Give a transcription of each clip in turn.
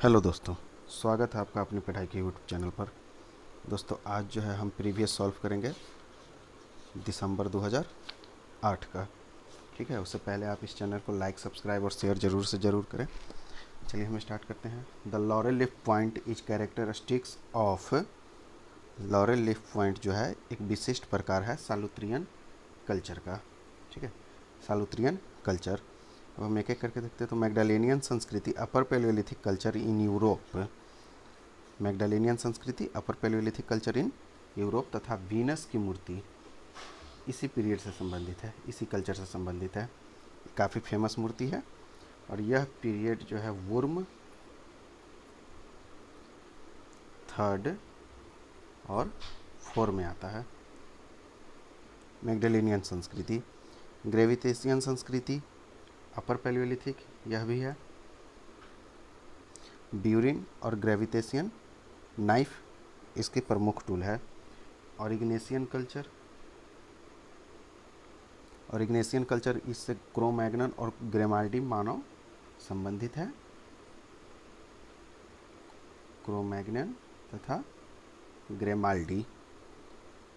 Hello दोस्तों, स्वागत है आपका अपनी पढ़ाई के यूट्यूब चैनल पर। दोस्तों आज जो है हम प्रीवियस सॉल्व करेंगे दिसंबर 2008 का। ठीक है, उससे पहले आप इस चैनल को लाइक, सब्सक्राइब और शेयर ज़रूर से ज़रूर करें। चलिए हम स्टार्ट करते हैं। The laurel leaf point is characteristics of. Laurel leaf point जो है एक विशिष्ट प्रकार है सालुत्रियन कल्चर का। ठीक है, सालुत्रियन कल्चर। अब हम एक एक करके देखते हैं। तो मैगडालेनियन संस्कृति, upper palaeolithic culture in Europe. Magdalenian संस्कृति, upper palaeolithic culture in Europe तथा वीनस की मूर्ति इसी पीरियड से संबंधित है, इसी कल्चर से संबंधित है। काफ़ी फेमस मूर्ति है और यह पीरियड जो है वुर्म थर्ड और फोर में आता है। मैगडालेनियन संस्कृति, ग्रेविटेशियन संस्कृति, अपर पैलियोलिथिक यह भी है। ब्यूरिन और ग्रेविटेशियन नाइफ इसके प्रमुख टूल है। ऑरिग्नेशियन कल्चर, ऑरिग्नेशियन कल्चर इससे क्रोमैग्नन और ग्रेमाल्डी मानव संबंधित है। क्रोमैग्नन तथा ग्रेमाल्डी।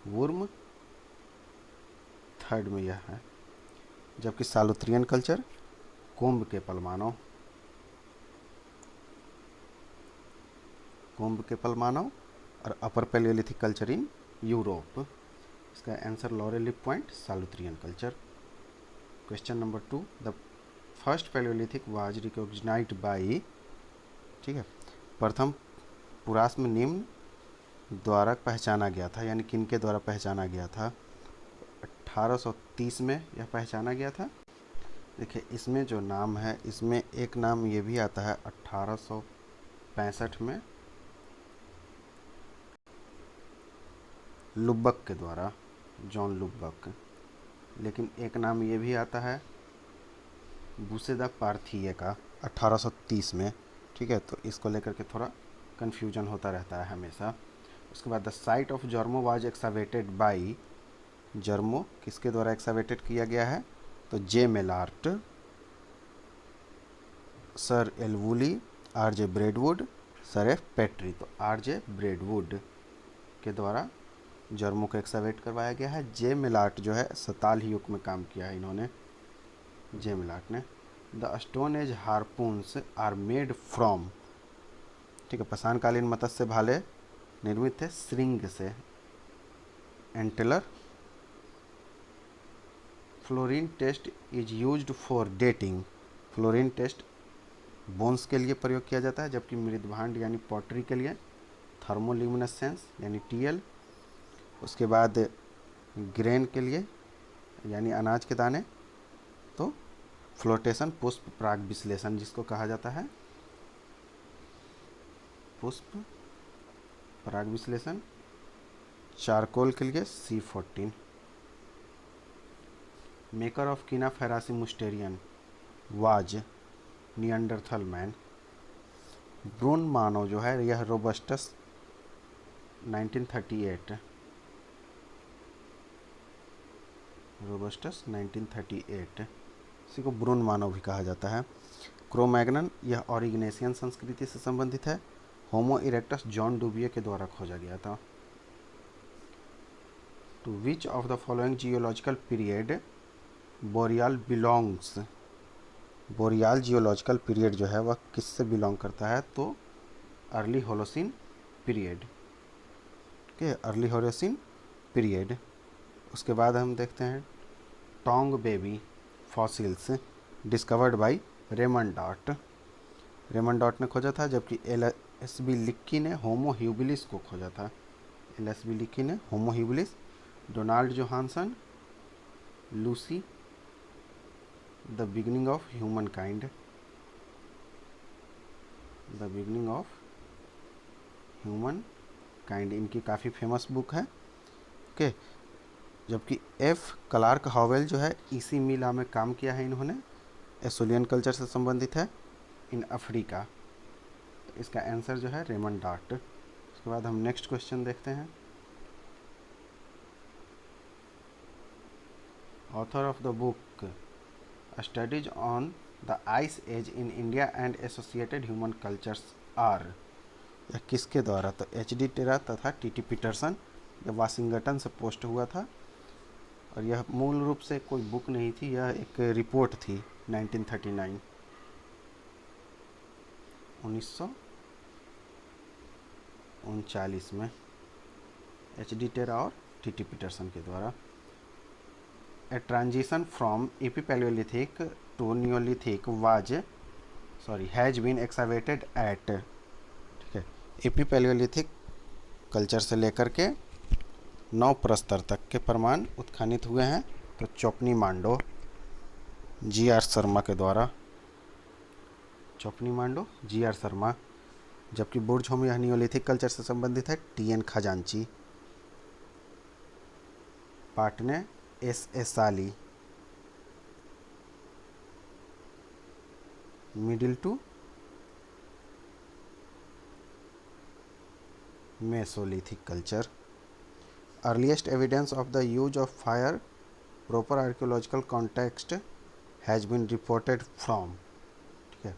वुर्म थर्ड में यह है। जबकि सालुत्रियन कल्चर कुंभ के पलमानव, कुंभ के पलमानव और upper palaeolithic culture in Europe. इसका answer laurel leaf point, Solutrean culture. Question number 2, the first palaeolithic was recognised by. ठीक है, प्रथम पुरास्म निम्न द्वारा पहचाना गया था, यानी किन के द्वारा पहचाना गया था? 1830 में यह पहचाना गया था। देखिए इसमें जो नाम है, इसमें एक नाम ये भी आता है 1865 में लुब्बक के द्वारा, जॉन लुब्बक। लेकिन एक नाम ये भी आता है बुसेदा पार्थिये का 1830 में। ठीक है, तो इसको लेकर के थोड़ा कन्फ्यूजन होता रहता है हमेशा। उसके बाद the site of Jarmo was excavated by. Jarmo किसके द्वारा एक्सावेटेड किया गया है? तो J Mellaart, sir L Woolley, R J Braidwood, sir F Petrie. तो आर जे ब्रेडवुड के द्वारा जर्मो को एक्सावेट करवाया गया है। जे मेलार्ट जो है सताल युग में काम किया है इन्होंने, जे मेलार्ट ने। The stone age harpoons are made from. ठीक है, पाषाणकालीन मत्स्य भाले निर्मित थे श्रिंग से। Antler. Fluorine test is used for dating. Fluorine test bones के लिए प्रयोग किया जाता है, जबकि मृदभांड यानी पॉटरी के लिए थर्मोल्यूमिनेसेंस यानी टीएल। उसके बाद ग्रेन के लिए यानी अनाज के दाने तो फ्लोटेशन, पुष्प पराग विश्लेषण जिसको कहा जाता है, पुष्प पराग विश्लेषण। चारकोल के लिए C14। मेकर ऑफ कीना फेरासी मुस्टेरियन वाज नियंडरथल मैन। ब्रून मानव जो है यह रोबस्टस 1938, रोबस्टस 1938 इसी को ब्रून मानव भी कहा जाता है। क्रोमैग्नन यह ऑरिग्नेशियन संस्कृति से संबंधित है। होमो इरेक्टस जॉन डूबिए के द्वारा खोजा गया था। To which of the following geological period बोरियाल belongs. बोरियाल geological period जो है वह किससे बिलोंग करता है? तो अर्ली होलोसिन पीरियड के, अर्ली होलोसिन पीरियड। उसके बाद हम देखते हैं Tong baby fossils discovered by Raymond dot. Raymond dot ने खोजा था, जबकि LSB लिक्की ने होमो ह्यूबिलिस को खोजा था। LSB लिक्की ने Homo habilis. Donald Johanson Lucy the beginning of humankind, the beginning of humankind इनकी काफ़ी फेमस बुक है। ओके, जबकि F क्लार्क हॉवेल जो है इसी मिला में काम किया है इन्होंने, एसोलियन कल्चर से संबंधित है इन अफ्रीका। तो इसका आंसर जो है रेमंड डॉट। उसके बाद हम नेक्स्ट क्वेश्चन देखते हैं। Author of the book studies on the ice age in India and associated human cultures are. यह किसके द्वारा? तो एच.डी. टेरा तथा टी.टी. पीटरसन। यह वाशिंगटन से पोस्ट हुआ था और यह मूल रूप से कोई बुक नहीं थी, यह एक रिपोर्ट थी 1939 1939 में एच.डी. टेरा और टी.टी. पीटरसन के द्वारा। A transition from Epipalaeolithic to Neolithic has been excavated at. ठीक है, एपीपैलियोलिथिक कल्चर से लेकर के नौ प्रस्तर तक के प्रमाण उत्खनित हुए हैं। तो चौपनी मांडो जी.आर. शर्मा के द्वारा, चौपनी मांडो जी.आर. शर्मा। जबकि बुर्ज-होम यह नियोलिथिक कल्चर से संबंधित है, TN. Khajanchi. Patne S A. Sali. Middle to mesolithic culture. Earliest evidence of the use of fire proper archaeological context has been reported from. ठीक है,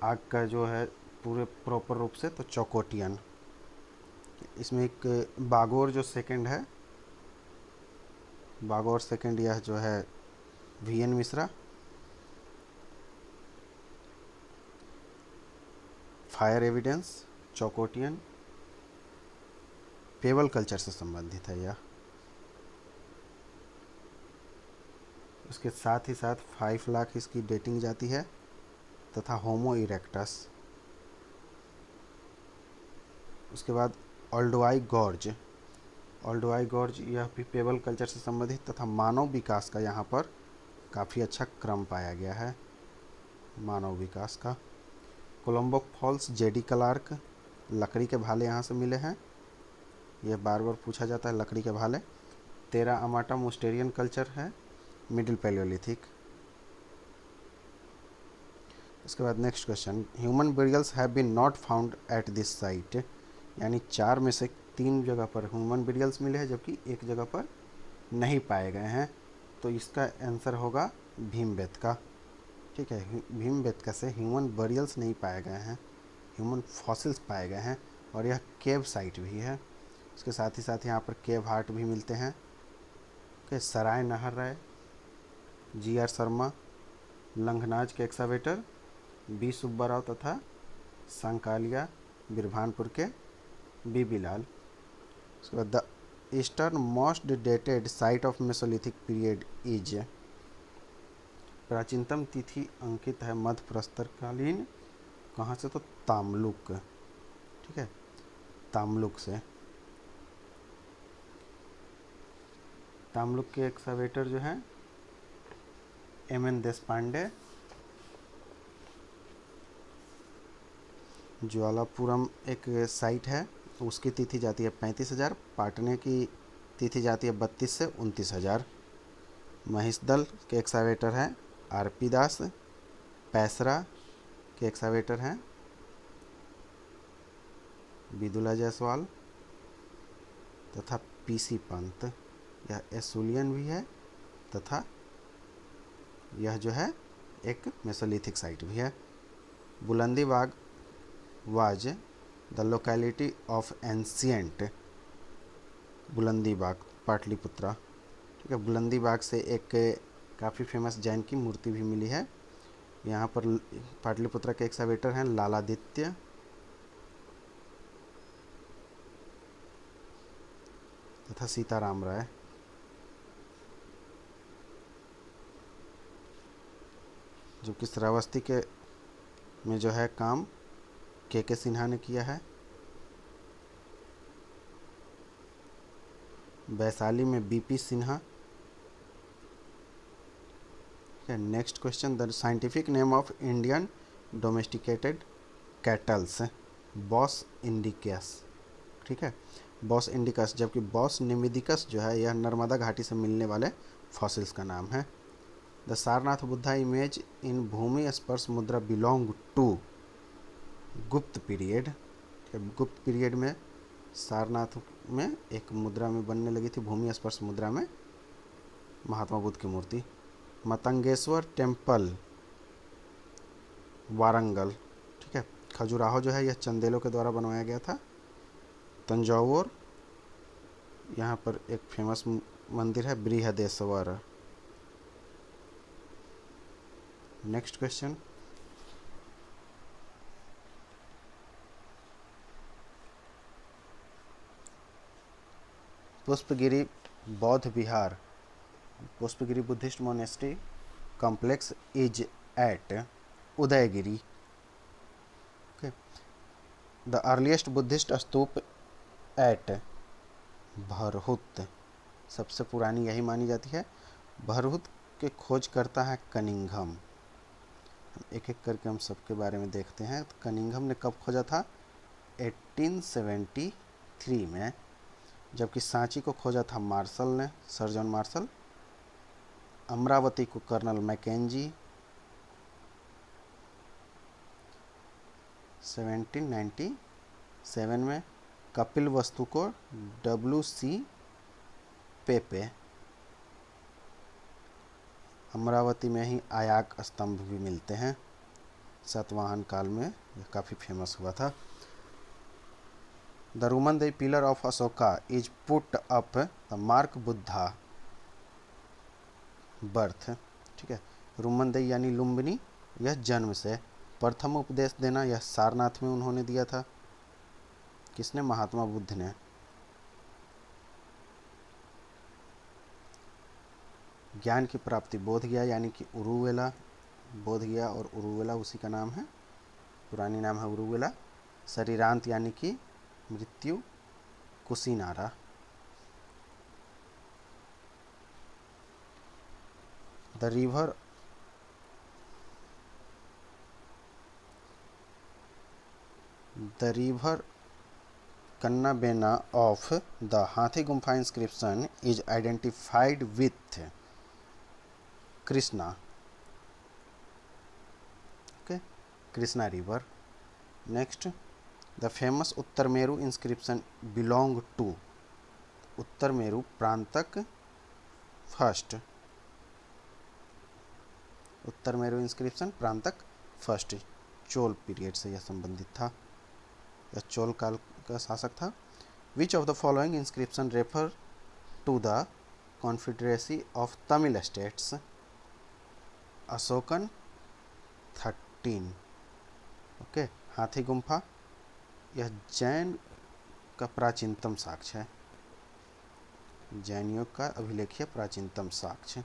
आग का जो है पूरे प्रॉपर रूप से तो चौकोटियन। इसमें एक बागोर जो सेकंड है, बागोर सेकंड, यह जो है V N. Mishra. Fire evidence Choukoutienian, pebble culture से संबंधित है यह। उसके साथ ही साथ 5 लाख इसकी डेटिंग जाती है तथा होमो इरेक्टस। उसके बाद ओल्डोवाई गॉर्ज, ओल्डोवाई गॉर्ज यह भी पेबल कल्चर से संबंधित तथा मानव विकास का यहाँ पर काफ़ी अच्छा क्रम पाया गया है, मानव विकास का। कोलंबो फॉल्स जेडी क्लार्क, लकड़ी के भाले यहाँ से मिले हैं, यह बार बार पूछा जाता है लकड़ी के भाले। तेरा अमाटा मोस्टेरियन कल्चर है, मिडिल पैलियोलिथिक। इसके बाद next question, human burials have been not found at this site. यानी 4 में से 3 जगह पर ह्यूमन बेरियल्स मिले हैं जबकि एक जगह पर नहीं पाए गए हैं। तो इसका आंसर होगा भीमबेटका। ठीक है, भीमबेटका से ह्यूमन बेरियल्स नहीं पाए गए हैं, ह्यूमन फॉसिल्स पाए गए हैं और यह केव साइट भी है। इसके साथ ही साथ यहाँ पर केव हार्ट भी मिलते हैं। ओके, सराय नहर राय, जी.आर. शर्मा। लंघनाज के एक्सावेटर बी. सुब्बाराव तथा सांकालिया बिरभानपुर के बी.बी. लाल। उसके बाद the eastern most dated site of Mesolithic period is. प्राचीनतम तिथि अंकित है मध्य प्रस्तरकालीन, कहाँ से? तो तामलुक। ठीक है, तामलुक से। तामलुक के एक्सकावेटर जो हैं एम.एन. देशपांडे। ज्वालापुरम एक साइट है, उसकी तिथि जाती है 35,000। पाटने की तिथि जाती है 32 से 29,000। महिषदल के एक्सकावेटर हैं आर.पी. दास। पैसरा के एक्सकावेटर हैं विदुला जायसवाल तथा पी.सी. पंत। यह एसुलियन भी है तथा यह जो है एक मेसोलिथिक साइट भी है। Bulandi Bagh was the locality of ancient Bulandi Bagh, Pataliputra. ठीक है, बुलंदी बाग से एक काफ़ी फेमस जैन की मूर्ति भी मिली है। यहाँ पर पाटलिपुत्रा के एक्सकावेटर हैं लालादित्य तथा सीताराम राय। जो कि श्रावस्ती के में जो है काम के सिन्हा ने किया है। वैशाली में BP. Sinha. Next question, the scientific name of Indian domesticated kettles Bos indicus. ठीक है, बॉस इंडिकस। जबकि बॉस निमिडिकस जो है यह नर्मदा घाटी से मिलने वाले फॉसिल्स का नाम है। The Sarnath Buddha image in bhumi sparsha mudra belong to Gupta period. Gupta period में सारनाथ में एक मुद्रा में बनने लगी थी, भूमि स्पर्श मुद्रा में, महात्मा बुद्ध की मूर्ति। मतंगेश्वर टेम्पल वारंगल, ठीक है। खजुराहो जो है यह चंदेलों के द्वारा बनवाया गया था। तंजौर, यहाँ पर एक फेमस मंदिर है बृहदेश्वर। नेक्स्ट क्वेश्चन, पुष्पगिरी बौद्ध विहार, Pushpagiri Buddhist monastery complex is at Udayagiri. Okay. The earliest Buddhist stupa at Bharhut, सबसे पुरानी यही मानी जाती है। भरहुत के खोज करता है कनिंघम। एक एक करके हम सबके बारे में देखते हैं। तो कनिंघम ने कब खोजा था? 1873 में। जबकि सांची को खोजा था मार्शल ने, सर जॉन मार्शल। अमरावती को कर्नल मैकेंजी 1797 में। कपिल वस्तु को WC पेपे। अमरावती में ही आयाक स्तंभ भी मिलते हैं। सातवाहन काल में यह काफ़ी फेमस हुआ था। The Rummindei pillar of Ashoka is put up the mark Buddha birth, ठीक है। रुमनदेई यानी लुम्बिनी, यह जन्म से। प्रथम उपदेश देना यह सारनाथ में उन्होंने दिया था। किसने? महात्मा बुद्ध ने। ज्ञान की प्राप्ति बोध गया यानी कि उरुवेला। बोध गया और उरुवेला उसी का नाम है, पुरानी नाम है उरुवेला। शरीरांत यानी कि मृत्यु, Kushinara. The river Kannabena of the Hathi Gumpha inscription is identified with Krishna, okay, Krishna river. Next, the famous Uttaramerur inscription belong to, Uttar Meru प्रांतक first, Uttar Meru inscription प्रांतक first, Chola period से यह संबंधित था, यह चोल काल का शासक था। Which of the following inscription refer to the confederacy of Tamil states? Ashokan 13, okay. Hathi Gumpha, यह जैन का प्राचीनतम साक्ष्य है, जैन योग का अभिलेखीय प्राचीनतम साक्ष्य।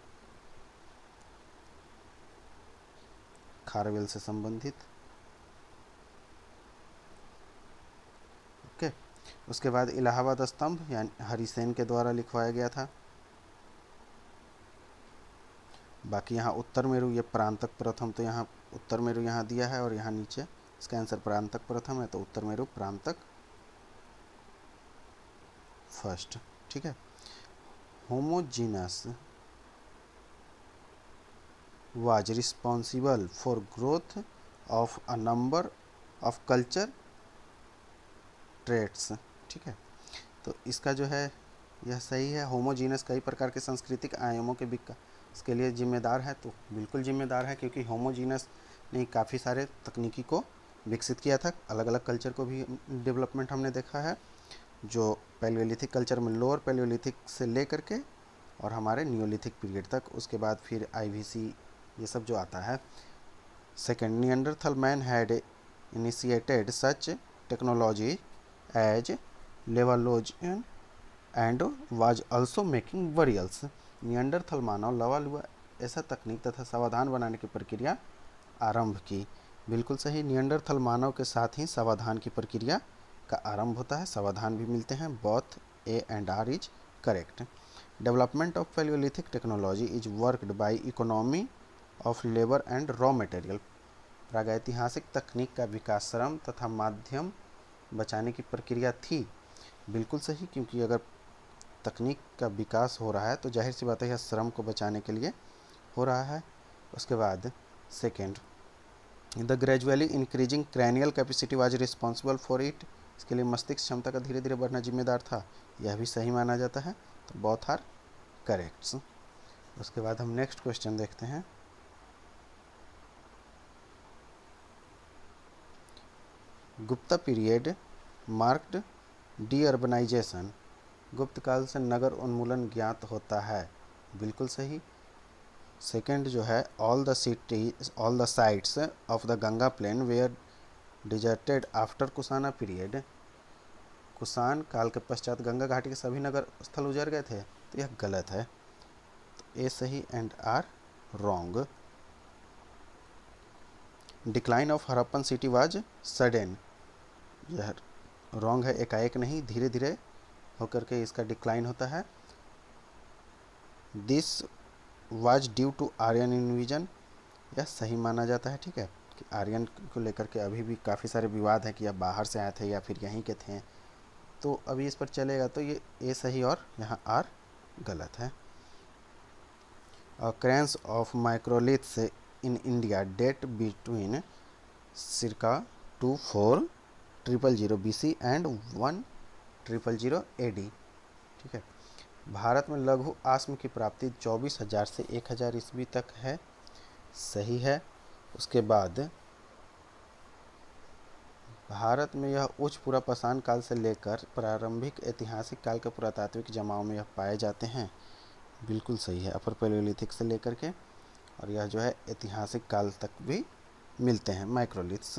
खारवेल से संबंधित, ओके। उसके बाद इलाहाबाद स्तंभ यानी हरिसेन के द्वारा लिखवाया गया था। बाकी यहाँ उत्तर मेरू, ये प्रांतक प्रथम, तो यहाँ उत्तर मेरू यहाँ दिया है और यहाँ नीचे इसका आंसर प्रांतक प्रथम है, तो उत्तर मेरू प्रांतक फर्स्ट, ठीक है। Homogeneous was responsible for growth of a number of culture traits, ठीक है। तो इसका जो है यह सही है। होमोजीनस कई प्रकार के सांस्कृतिक आयामों के विकास के लिए जिम्मेदार है, तो बिल्कुल जिम्मेदार है, क्योंकि होमोजीनस ने काफ़ी सारे तकनीकी को विकसित किया था। अलग अलग कल्चर को भी डेवलपमेंट हमने देखा है, जो पैलियोलिथिक कल्चर में लोअर पैलियोलिथिक से लेकर के और हमारे नियोलिथिक पीरियड तक, उसके बाद फिर IVC ये सब जो आता है। Second, Neanderthal man had initiated such technology as Levalloisian and was also making burials. Neanderthal मानव लवा ऐसा तकनीक तथा समाधान बनाने की प्रक्रिया आरंभ की। बिल्कुल सही, नियंडरथल मानव के साथ ही समाधान की प्रक्रिया का आरंभ होता है, समाधान भी मिलते हैं। Both A and R is correct. Development of palaeolithic technology is worked by economy of labour and raw material. प्रागैतिहासिक तकनीक का विकास श्रम तथा माध्यम बचाने की प्रक्रिया थी। बिल्कुल सही, क्योंकि अगर तकनीक का विकास हो रहा है तो जाहिर सी बात है यह श्रम को बचाने के लिए हो रहा है। उसके बाद second, the gradually increasing cranial capacity was responsible for it. इसके लिए मस्तिष्क क्षमता का धीरे धीरे बढ़ना जिम्मेदार था, यह भी सही माना जाता है, तो बोथ आर करेक्ट्स। उसके बाद हम नेक्स्ट क्वेश्चन देखते हैं। Gupta period marked de urbanization, गुप्त काल से नगर उन्मूलन ज्ञात होता है, बिल्कुल सही। सेकंड जो है, all the sites of the Ganga plain were deserted after Kushana period, Kushan काल के पश्चात गंगा घाटी के सभी नगर स्थल उजड़ गए थे, तो यह गलत है, तो ए सही and R wrong. Decline of Harappan city was sudden, यह रॉन्ग है, एकाएक नहीं, धीरे धीरे होकर के इसका डिक्लाइन होता है। This was due to Aryan invasion, यह सही माना जाता है, ठीक है, कि आर्यन को लेकर के अभी भी काफ़ी सारे विवाद हैं कि यह बाहर से आए थे या फिर यहीं के थे, तो अभी इस पर चलेगा, तो ये ए सही और यहाँ आर गलत है। occurrence of microliths in India date between circa 2400 BC and 1000 AD, ठीक है। भारत में लघु आश्म की प्राप्ति 24,000 से 1000 ईस्वी तक है, सही है। उसके बाद भारत में यह उच्च पुरापाषाण काल से लेकर प्रारंभिक ऐतिहासिक काल के पुरातात्विक जमाव में यह पाए जाते हैं, बिल्कुल सही है, अपर पैलियोलिथिक से लेकर के, और यह जो है ऐतिहासिक काल तक भी मिलते हैं microliths,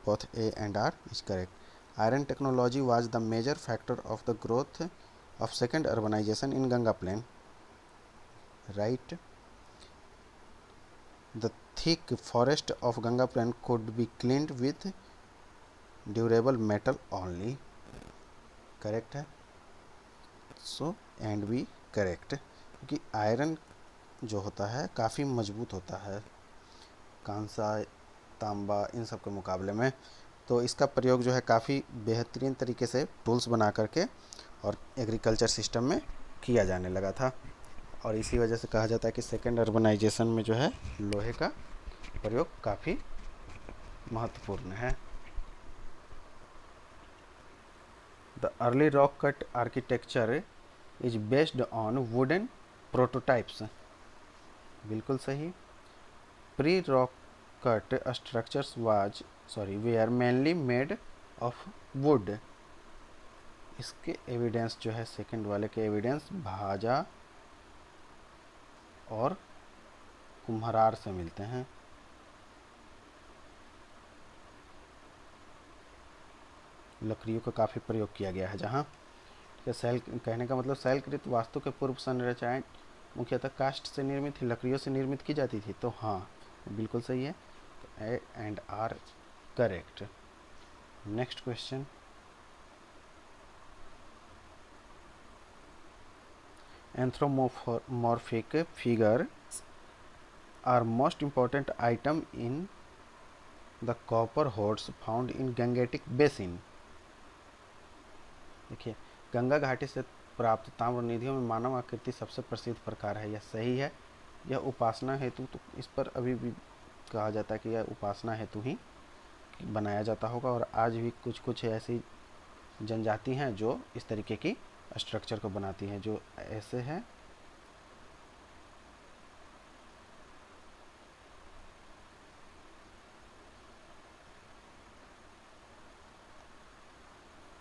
both A and R is correct. Iron technology was the major factor of the growth of second urbanization in Ganga plain, right. The thick forest of Ganga plain could be cleaned with durable metal only, correct है, so and B correct, क्योंकि iron जो होता है काफ़ी मजबूत होता है कांसा, तांबा, इन सब के मुकाबले में, तो इसका प्रयोग जो है काफ़ी बेहतरीन तरीके से टूल्स बना करके और एग्रीकल्चर सिस्टम में किया जाने लगा था, और इसी वजह से कहा जाता है कि सेकेंड अर्बनाइजेशन में जो है लोहे का प्रयोग काफ़ी महत्वपूर्ण है। The early rock cut architecture is based on wooden prototypes, बिल्कुल सही। Pre rock cut structures were mainly made of wood, इसके एविडेंस जो है सेकंड वाले के एविडेंस भाजा और कुम्हरार से मिलते हैं। लकड़ियों का काफ़ी प्रयोग किया गया है जहाँ, सेल कहने का मतलब शैलकृत वास्तु के पूर्व संरचनाएं मुख्यतः काष्ठ से निर्मित थी, लकड़ियों से निर्मित की जाती थी, तो हाँ बिल्कुल सही है, तो A and R correct. Next question, anthropomorphic figure are most important item in the copper hoards found in Gangetic basin, देखिए गंगा घाटी से प्राप्त ताम्र निधियों में मानव आकृति सबसे प्रसिद्ध प्रकार है, यह सही है। यह उपासना हेतु, तो इस पर अभी भी कहा जाता है कि यह उपासना हेतु ही बनाया जाता होगा, और आज भी कुछ कुछ ऐसी जनजाति हैं जो इस तरीके की स्ट्रक्चर को बनाती हैं, जो ऐसे हैं।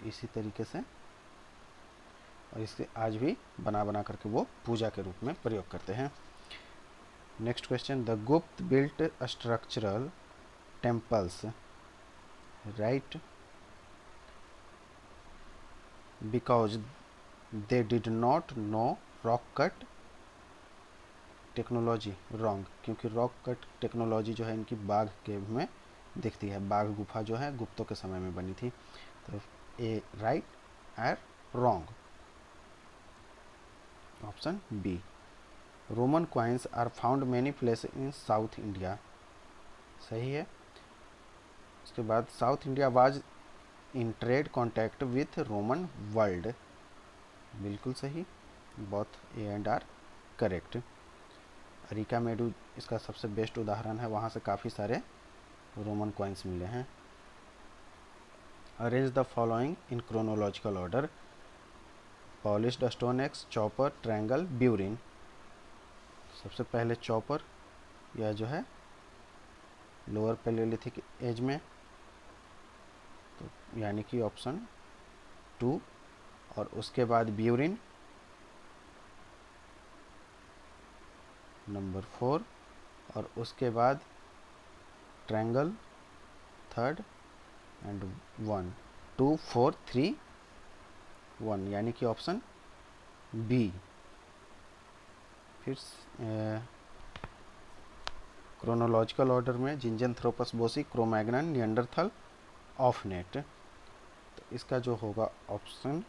इसी तरीके से, और इसे आज भी बना बना करके वो पूजा के रूप में प्रयोग करते हैं। नेक्स्ट क्वेश्चन, द गुप्त built structural temples, right, because they did not know rock cut technology, wrong, क्योंकि रॉक कट टेक्नोलॉजी जो है इनकी बाघ केव में दिखती है, बाघ गुफा जो है गुप्तों के समय में बनी थी, तो ए राइट और wrong, option B. Roman coins are found many place in South India, सही है। उसके बाद South India was in trade contact with Roman world, बिल्कुल सही, both A and R correct. Arikamedu इसका सबसे बेस्ट उदाहरण है, वहाँ से काफ़ी सारे रोमन कॉइन्स मिले हैं। Arrange the following in chronological order, polished stone x, chopper, triangle, burin. सबसे पहले चॉपर, यह जो है लोअर पैलियोलिथिक एज में, तो यानी कि ऑप्शन 2। और उसके बाद ब्यूरिन नंबर 4, और उसके बाद ट्रायंगल थर्ड एंड 1, 2 4 3 1, यानी कि ऑप्शन बी। फिर क्रोनोलॉजिकल ऑर्डर में जिंजनथ्रोपस बोसी, क्रोमैग्नन, निएंडरथल, ऑफनेट। तो इसका जो होगा ऑप्शन,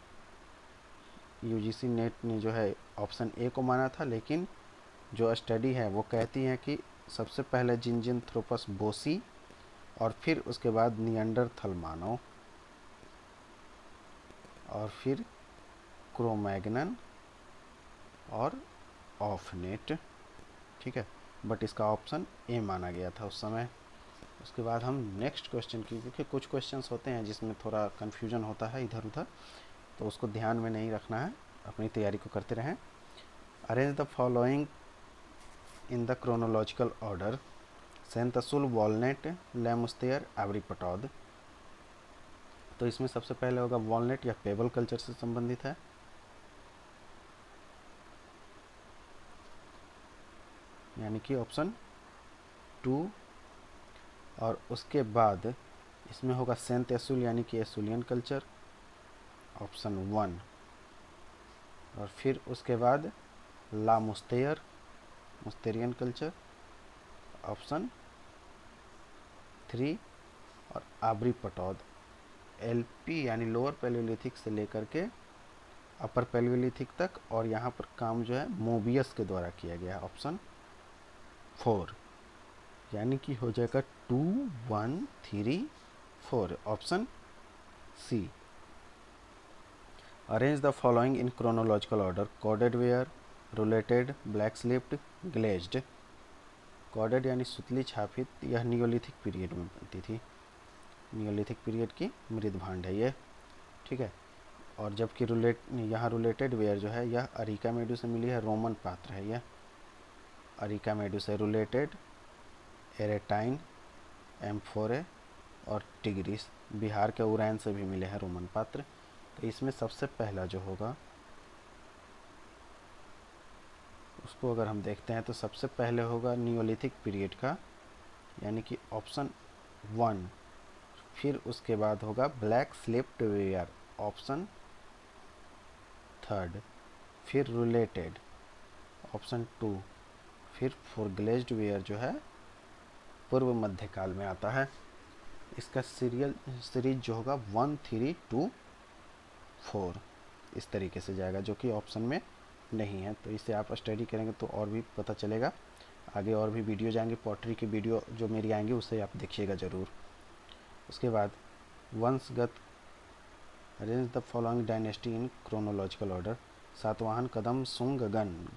यूजीसी नेट ने जो है ऑप्शन ए को माना था, लेकिन जो स्टडी है वो कहती है कि सबसे पहले जिंजनथ्रोपस बोसी और फिर उसके बाद निएंडरथल मानव और फिर क्रोमैग्नन और ऑफनेट। ठीक है, बट इसका ऑप्शन ए माना गया था उस समय। उसके बाद हम नेक्स्ट क्वेश्चन की, क्योंकि कुछ क्वेश्चंस होते हैं जिसमें थोड़ा कन्फ्यूजन होता है इधर उधर, तो उसको ध्यान में नहीं रखना है, अपनी तैयारी को करते रहें। Arrange the following in the chronological order: Saint Acheul, Vallonnet, लेमुस्तेयर, एवरीपटौद। तो इसमें सबसे पहले होगा वॉलनेट, या पेबल कल्चर से संबंधित है। यानी कि ऑप्शन 2। और उसके बाद इसमें होगा सेंट एसुल, यानी कि एसुलियन कल्चर, ऑप्शन 1। और फिर उसके बाद ला मुस्तेयर, मुस्तेरियन कल्चर, ऑप्शन 3। और आबरी पटौद, एलपी यानी लोअर पैलियोलिथिक से लेकर के अपर पैलियोलिथिक तक, और यहाँ पर काम जो है मोबियस के द्वारा किया गया, ऑप्शन 4। यानी कि हो जाएगा 2 1 3 4, option C. Arrange the following in chronological order: corded ware, rouletted, black slipped, glazed. Corded यानी सुतली छापित, यह नियोलिथिक पीरियड में बनती थी, नियोलिथिक पीरियड की मृद भांड है ये। ठीक है, और जबकि यहाँ रोलेटेड वेयर जो है यह अरिका मेडू से मिली है, रोमन पात्र है यह, अरिका मेडू से रोलेटेड, एरेटाइन, एम्फोरे और टिग्रिस, बिहार के उरैन से भी मिले हैं रोमन पात्र। तो इसमें सबसे पहला जो होगा उसको अगर हम देखते हैं तो सबसे पहले होगा नियोलिथिक पीरियड का, यानी कि ऑप्शन 1। फिर उसके बाद होगा ब्लैक स्लिप्ड वेयर, ऑप्शन 3। फिर रिलेटेड, ऑप्शन 2। फिर फॉर ग्लेज्ड वेयर जो है पूर्व मध्यकाल में आता है। इसका सीरीज जो होगा 1 3 2 4 इस तरीके से जाएगा, जो कि ऑप्शन में नहीं है। तो इसे आप स्टडी करेंगे तो और भी पता चलेगा। आगे और भी वीडियो जाएंगे, पॉटरी की वीडियो जो मेरी आएंगी उसे आप देखिएगा ज़रूर। उसके बाद वंशगत, arrange the following dynasty in chronological order: Satavahana, Kadamba, Sunga, Ganga.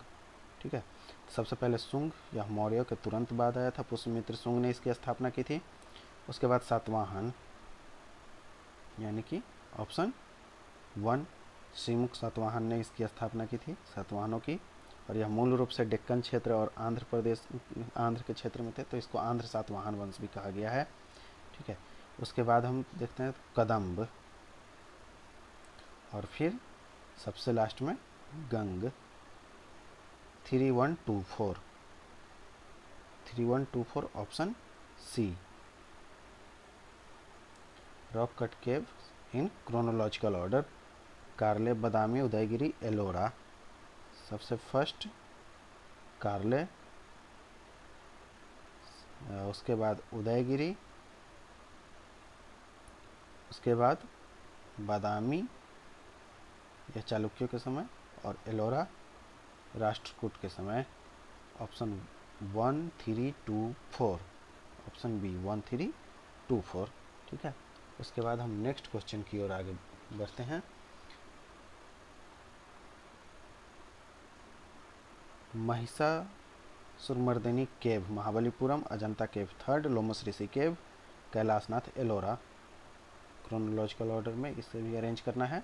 ठीक है, सबसे पहले सुंग, यह मौर्य के तुरंत बाद आया था, पुष्यमित्र सुंग ने इसकी स्थापना की थी। उसके बाद सातवाहन, यानी कि ऑप्शन 1, श्रीमुख सातवाहन ने इसकी स्थापना की थी, सातवाहनों की। और यह मूल रूप से डेक्कन क्षेत्र और आंध्र प्रदेश, आंध्र के क्षेत्र में थे, तो इसको आंध्र सातवाहन वंश भी कहा गया है। ठीक है, उसके बाद हम देखते हैं कदम्ब, और फिर सबसे लास्ट में Ganga. 3 1 2 4, 3 1 2 4, option C. Rock cut cave in chronological order: Karle, Badami, Udayagiri, Ellora. सबसे फर्स्ट कार्ले, उसके बाद उदयगिरी, उसके बाद बादामी, यह चालुक्यों के समय, और एलोरा राष्ट्रकूट के समय, ऑप्शन 1 3 2 4, ऑप्शन बी 1 3 2 4। ठीक है, उसके बाद हम नेक्स्ट क्वेश्चन की ओर आगे बढ़ते हैं। महिषासुरमर्दिनी केव, महाबलीपुरम, अजंता केव थर्ड, लोमस ऋषि केव, कैलाशनाथ, एलोरा। क्रोनोलॉजिकल ऑर्डर में इसे भी अरेंज करना है।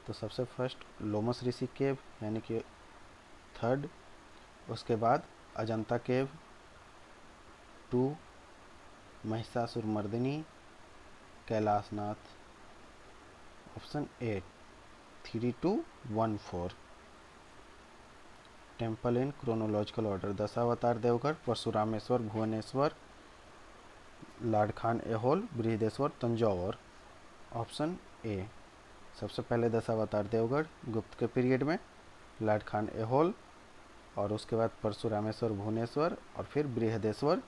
तो सबसे फर्स्ट लोमस ऋषि केव, यानी कि थर्ड। उसके बाद Ajanta cave 2, Mahishasuramardini, Kailashnath option A 3214। Temple in chronological order, Dashavatara Deogarh, Parashurameshwar, Bhubaneswar, Ladkhan Aihole, Brihadeshwar, Tanjore. Option A सबसे पहले दशावतार देवगढ़ गुप्त के पीरियड में, लाडखान एहोल, और उसके बाद परशुरामेश्वर भुवनेश्वर, और फिर बृहदेश्वर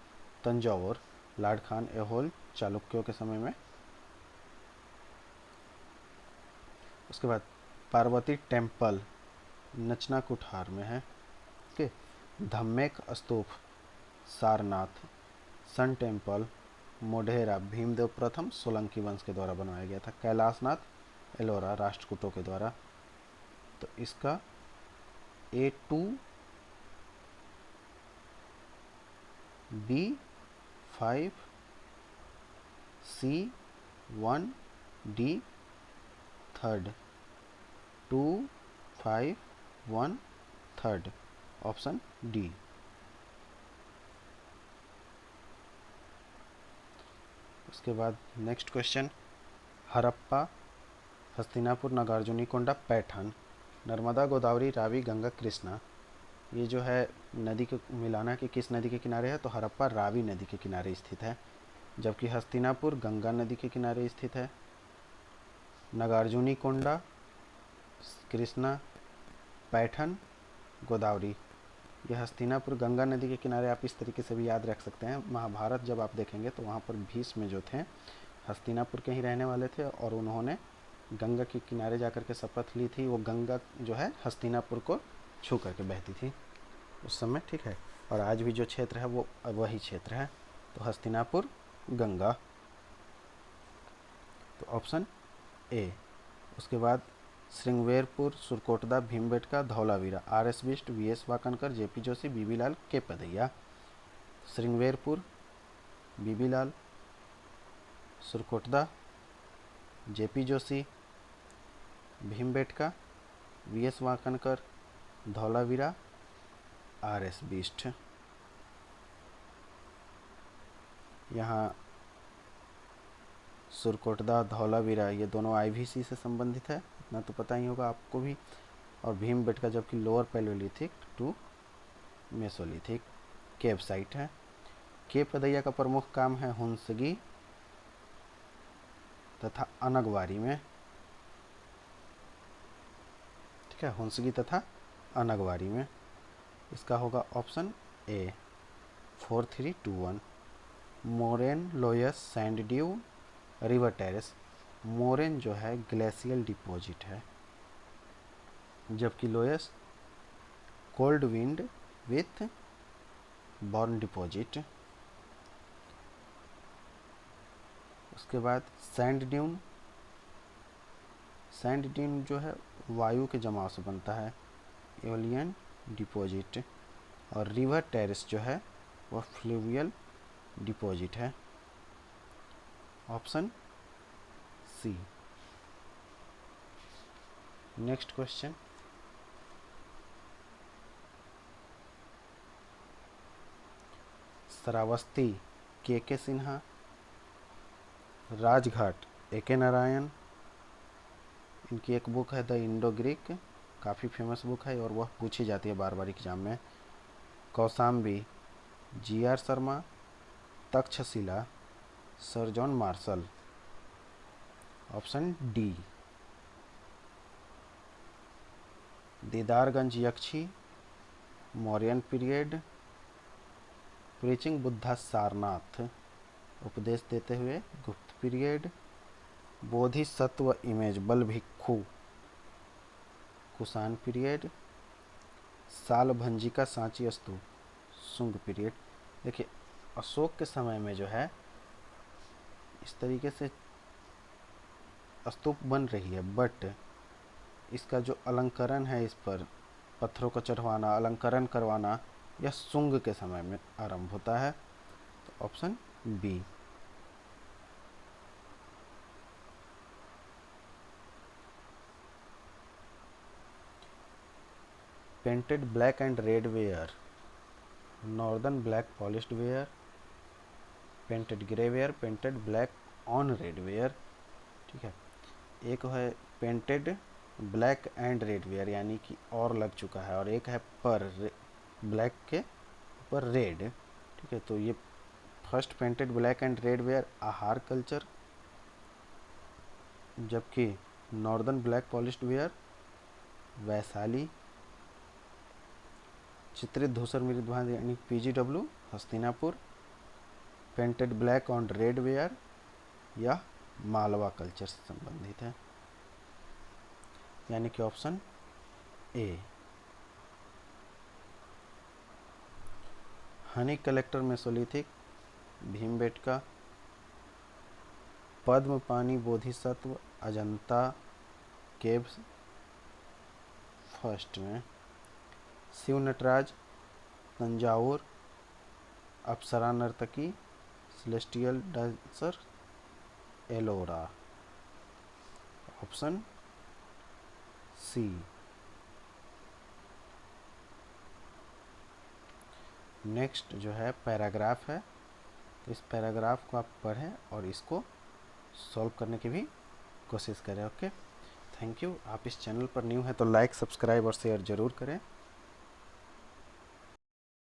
तंजौर। लाडखान एहोल चालुक्यों के समय में। उसके बाद पार्वती टेम्पल नचना कुठार में है। ओके, धम्मेक स्तूप सारनाथ, सन टेम्पल मोढेरा भीमदेव प्रथम सोलंकी वंश के द्वारा बनवाया गया था। कैलाशनाथ एलोरा राष्ट्रकूटों के द्वारा। तो इसका A2 B5 C1 D third 2 5 1 third option D. उसके बाद नेक्स्ट क्वेश्चन, हड़प्पा, हस्तिनापुर, नागार्जुनीकोंडा, पैठन, नर्मदा, गोदावरी, रावी, गंगा, कृष्णा। ये जो है नदी के मिलाना के किस नदी के किनारे है, तो हड़प्पा रावी नदी के किनारे स्थित है, जबकि हस्तिनापुर गंगा नदी के किनारे स्थित है। नागार्जुनीकोंडा कृष्णा, पैठन गोदावरी। यह हस्तिनापुर गंगा नदी के किनारे आप इस तरीके से भी याद रख सकते हैं। महाभारत जब आप देखेंगे तो वहाँ पर भीष्म जो थे हस्तिनापुर के ही रहने वाले थे, और उन्होंने गंगा के किनारे जाकर के शपथ ली थी। वो गंगा जो है हस्तिनापुर को छू करके बहती थी उस समय, ठीक है। और आज भी जो क्षेत्र है वो वही क्षेत्र है, तो हस्तिनापुर गंगा, तो ऑप्शन ए। उसके बाद Shringverpur, Surkotada, Bhimbetka, Dholavira, RS Bisht, VS Wakankar, JP Joshi, बीबी लाल, के पदैया। श्रृंगवेरपुर बीबी लाल, Surkotada JP Joshi, Bhimbetka VS Wakankar, Dholavira RS Bisht. यहाँ सुरकोटदा धौलावीरा ये दोनों IVC से संबंधित है, इतना तो पता ही होगा आपको भी। और भीमबेटका जबकि lower palaeolithic to mesolithic cave site है। के पदैया का प्रमुख काम है हुंसगी तथा अनगवारी में, ठीक है, हुंसगी तथा अनगवारी में। इसका होगा option A 4321। Moraine, loess, sand dune, river terrace. Moraine जो है ग्लेशियल डिपॉजिट है, जबकि loess cold wind with borne deposit. उसके बाद सैंड ड्यून, सैंड ड्यून जो है वायु के जमाव से बनता है, एलियन डिपॉजिट। और रिवर टेरेस जो है वह फ्लूवियल डिपॉजिट है, option C. Next question, Shravasti के सिन्हा, राजघाट AK नारायण। इनकी एक बुक है द इंडो ग्रीक, काफ़ी फेमस बुक है और वह पूछी जाती है बार बार एग्जाम में। Kaushambi GR Sharma, Taxila sir John Marshall, option D. Didarganj Yakshi Mauryan period, preaching Buddha Sarnath उपदेश देते हुए गुप्त पीरियड, बोधिसत्व इमेज बल भिक्षु कुषाण पीरियड, साल भंजिका सांची स्तूप शुंग पीरियड। देखिए अशोक के समय में जो है इस तरीके से स्तूप बन रही है, बट इसका जो अलंकरण है, इस पर पत्थरों को चढ़वाना, अलंकरण करवाना, यह शुंग के समय में आरंभ होता है, तो option B. Painted black and red ware, northern black polished ware, painted grey ware, painted black on red ware, ठीक है। एक है painted black and red ware, यानी कि और लग चुका है, और एक है पर ब्लैक के ऊपर रेड। ठीक है, तो ये first painted black and red ware Ahar culture, जबकि northern black polished ware Vaishali. चित्रित धूसर मृदभान यानी PGW Hastinapur. Painted black on red ware यह मालवा कल्चर से संबंधित है, यानी कि option A. Honey collector mesolithic Bhimbetka. Padmapani Bodhisattva Ajanta caves first में। शिव नटराज तंजावुर। अप्सरा नर्तकी celestial dancer Ellora, option C. Next जो है पैराग्राफ है, तो इस पैराग्राफ को आप पढ़ें और इसको सॉल्व करने की भी कोशिश करें। Okay, thank you. आप इस चैनल पर न्यू हैं तो लाइक, सब्सक्राइब और शेयर ज़रूर करें।